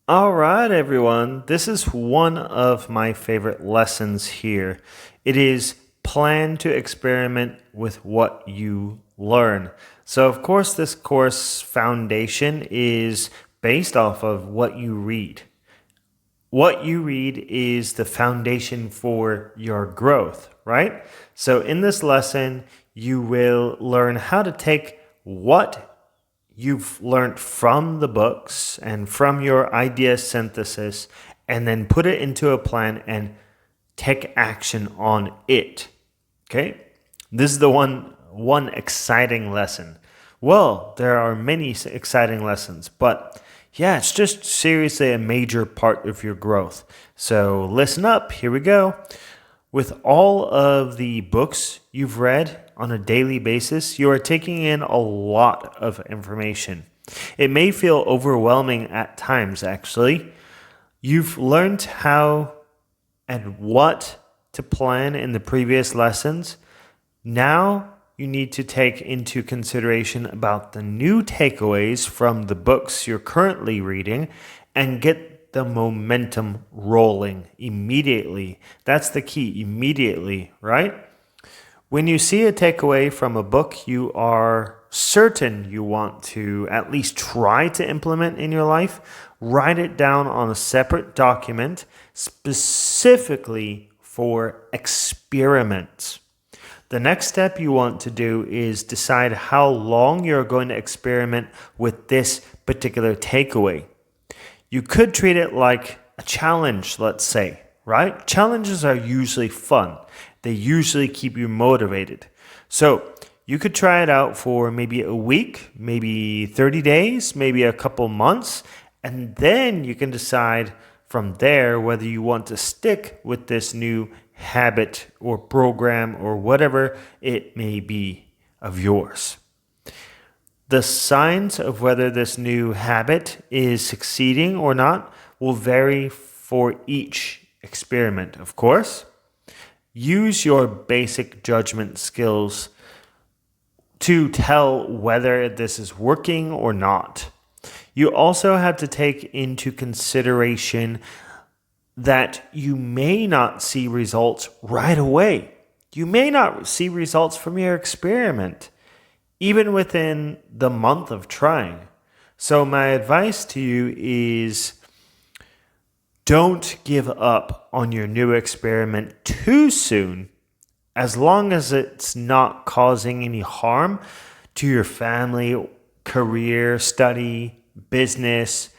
All right, everyone. This is one of my favorite lessons here. It is plan to experiment with what you learn. So, of course, this course foundation is based off of what you read. What you read is the foundation for your growth, right? So, in this lesson, you will learn how to take what you've learned from the books and from your idea synthesis and then put it into a plan and take action on it. Okay? This is the one exciting lesson. Well, there are many exciting lessons, but yeah, it's just seriously a major part of your growth. So listen up, here we go. With all of the books you've read on a daily basis, you are taking in a lot of information. It may feel overwhelming at times, actually. You've learned how and what to plan in the previous lessons. Now you need to take into consideration about the new takeaways from the books you're currently reading and get the momentum rolling immediately. That's the key, immediately, right? When you see a takeaway from a book you are certain you want to at least try to implement in your life, write it down on a separate document specifically for experiments. The next step you want to do is decide how long you're going to experiment with this particular takeaway. You could treat it like a challenge, let's say, right? Challenges are usually fun. They usually keep you motivated. So you could try it out for maybe a week, maybe 30 days, maybe a couple months, and then you can decide from there whether you want to stick with this new habit or program or whatever it may be of yours. The signs of whether this new habit is succeeding or not will vary for each experiment, of course. Use your basic judgment skills to tell whether this is working or not. You also have to take into consideration that you may not see results right away. You may not see results from your experiment, even within the month of trying. So my advice to you is don't give up on your new experiment too soon, as long as it's not causing any harm to your family, career, study, business,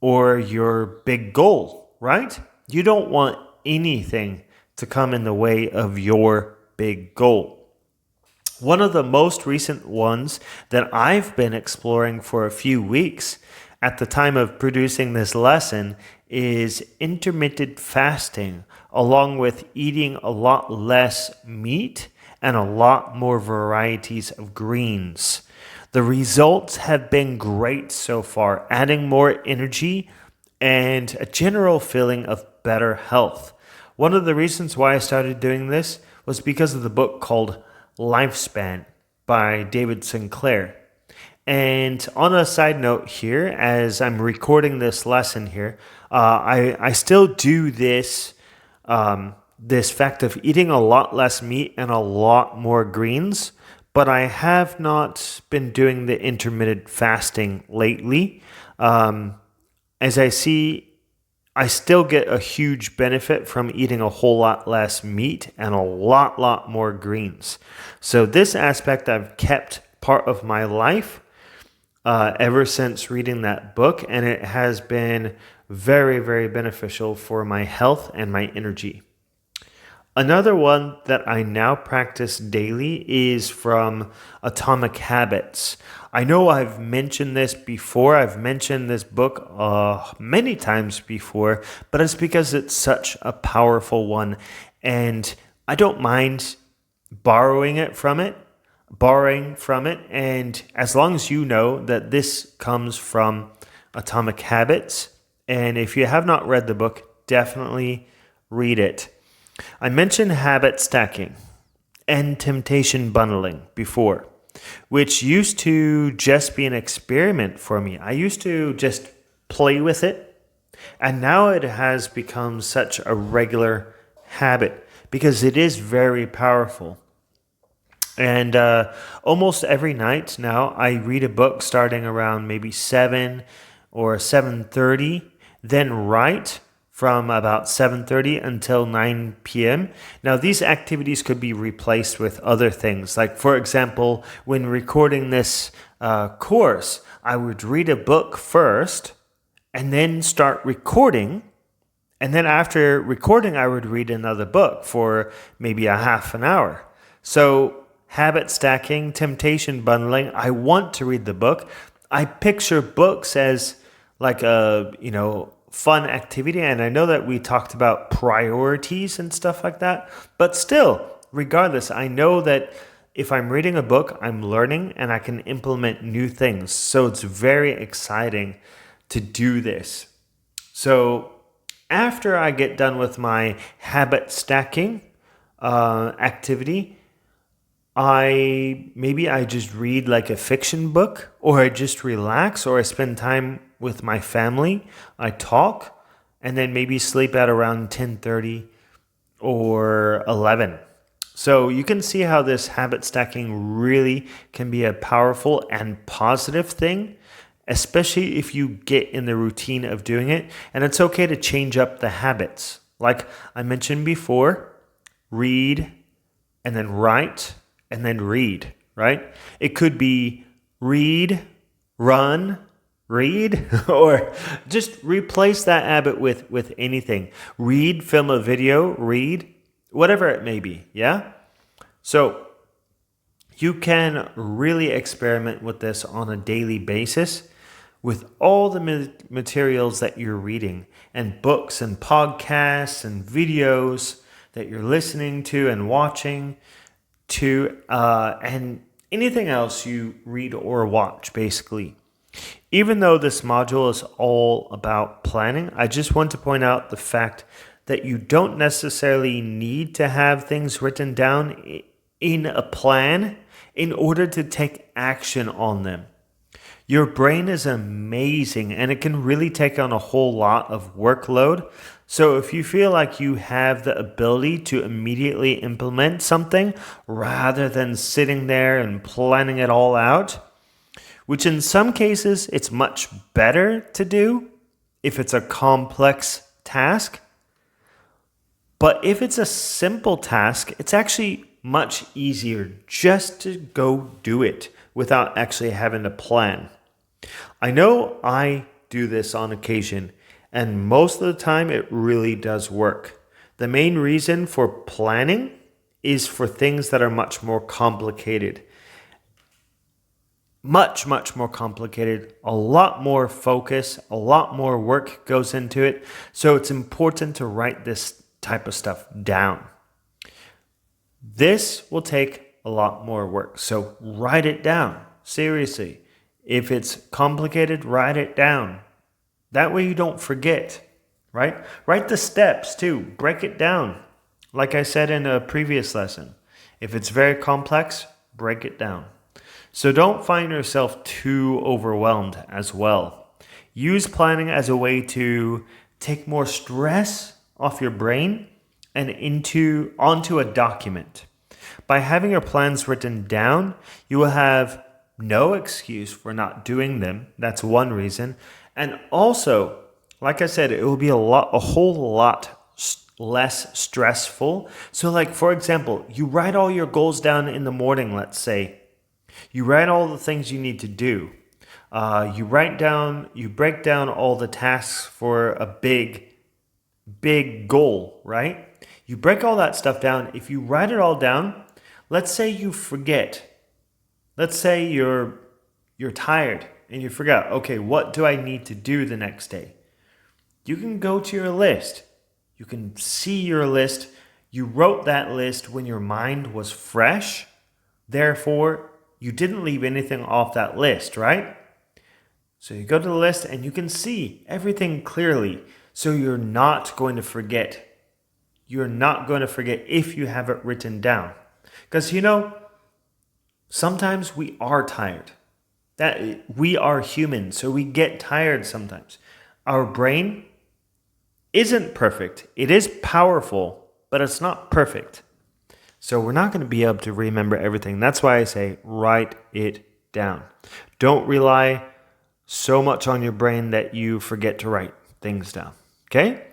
or your big goal, right? You don't want anything to come in the way of your big goal. One of the most recent ones that I've been exploring for a few weeks at the time of producing this lesson is intermittent fasting, along with eating a lot less meat and a lot more varieties of greens. The results have been great so far, adding more energy and a general feeling of better health. One of the reasons why I started doing this was because of the book called Lifespan by David Sinclair. And on a side note here, as I'm recording this lesson here, I still do this fact of eating a lot less meat and a lot more greens, but I have not been doing the intermittent fasting lately. As I still get a huge benefit from eating a whole lot less meat and a lot more greens. So this aspect I've kept part of my life ever since reading that book, and it has been very, very beneficial for my health and my energy. Another one that I now practice daily is from Atomic Habits. I know I've mentioned this before. I've mentioned this book many times before, but it's because it's such a powerful one, and I don't mind borrowing from it, and as long as you know that this comes from Atomic Habits, and if you have not read the book, definitely read it. I mentioned habit stacking and temptation bundling before, which used to just be an experiment for me. I used to just play with it And now it has become such a regular habit because it is very powerful. And almost every night now, I read a book starting around maybe 7 or 7:30, then write from about 7:30 until 9 p.m. Now, these activities could be replaced with other things. Like, for example, when recording this course, I would read a book first and then start recording. And then after recording, I would read another book for maybe a half an hour. So habit stacking, temptation bundling, I want to read the book. I picture books as like a, fun activity. And I know that we talked about priorities and stuff like that. But still, regardless, I know that if I'm reading a book, I'm learning and I can implement new things. So it's very exciting to do this. So after I get done with my habit stacking activity, I just read like a fiction book, or I just relax, or I spend time with my family. I talk, and then maybe sleep at around 10:30 or 11. So you can see how this habit stacking really can be a powerful and positive thing, especially if you get in the routine of doing it. And it's okay to change up the habits. Like I mentioned before, read and then write and then read, right? It could be read, run, read, or just replace that habit with anything. Read, film a video, read, whatever it may be, yeah? So you can really experiment with this on a daily basis with all the materials that you're reading and books and podcasts and videos that you're listening to and watching to and anything else you read or watch, basically. Even though this module is all about planning, I just want to point out the fact that you don't necessarily need to have things written down in a plan in order to take action on them. Your brain is amazing and it can really take on a whole lot of workload. So if you feel like you have the ability to immediately implement something rather than sitting there and planning it all out, which in some cases it's much better to do if it's a complex task. But if it's a simple task, it's actually much easier just to go do it without actually having to plan. I know I do this on occasion, and most of the time it really does work. The main reason for planning is for things that are much more complicated. Much, much more complicated, a lot more focus, a lot more work goes into it. So it's important to write this type of stuff down. This will take a lot more work. So write it down. Seriously. If it's complicated, write it down. That way you don't forget, right? Write the steps too. Break it down. Like I said in a previous lesson, if it's very complex, break it down. So don't find yourself too overwhelmed as well. Use planning as a way to take more stress off your brain and onto a document. By having your plans written down, you will have no excuse for not doing them. That's one reason. And also, like I said, it will be a whole lot less stressful. So like, for example, you write all your goals down in the morning, let's say. You write all the things you need to do. You break down all the tasks for a big goal, right? You break all that stuff down. If you write it all down, let's say you forget. Let's say you're tired and you forgot, okay, what do I need to do the next day? You can go to your list. You can see your list. You wrote that list when your mind was fresh. Therefore, you didn't leave anything off that list, right? So you go to the list and you can see everything clearly. So you're not going to forget. You're not going to forget if you have it written down. Because sometimes we are tired. That we are human, so we get tired sometimes. Our brain isn't perfect. It is powerful, but it's not perfect. So we're not going to be able to remember everything. That's why I say write it down. Don't rely so much on your brain that you forget to write things down. Okay?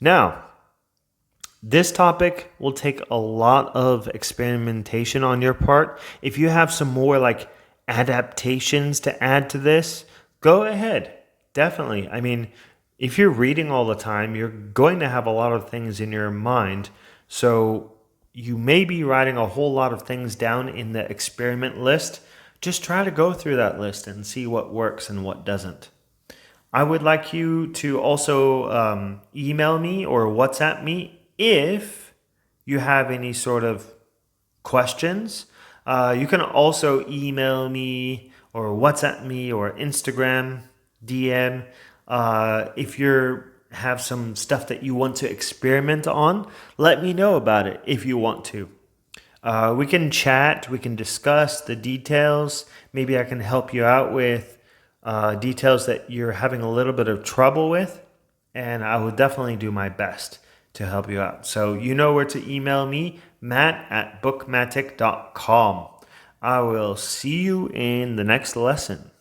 Now, this topic will take a lot of experimentation on your part. If you have some more like adaptations to add to this, go ahead. Definitely. I mean, if you're reading all the time, you're going to have a lot of things in your mind. So you may be writing a whole lot of things down in the experiment list. Just try to go through that list and see what works and what doesn't. I would like you to also email me or WhatsApp me if you have any sort of questions. You can also email me or WhatsApp me or Instagram DM if you have some stuff that you want to experiment on. Let me know about it if you want to. We can chat, we can discuss the details. Maybe I can help you out with details that you're having a little bit of trouble with, and I will definitely do my best to help you out. So you know where to email me, matt@bookmatic.com. I will see you in the next lesson.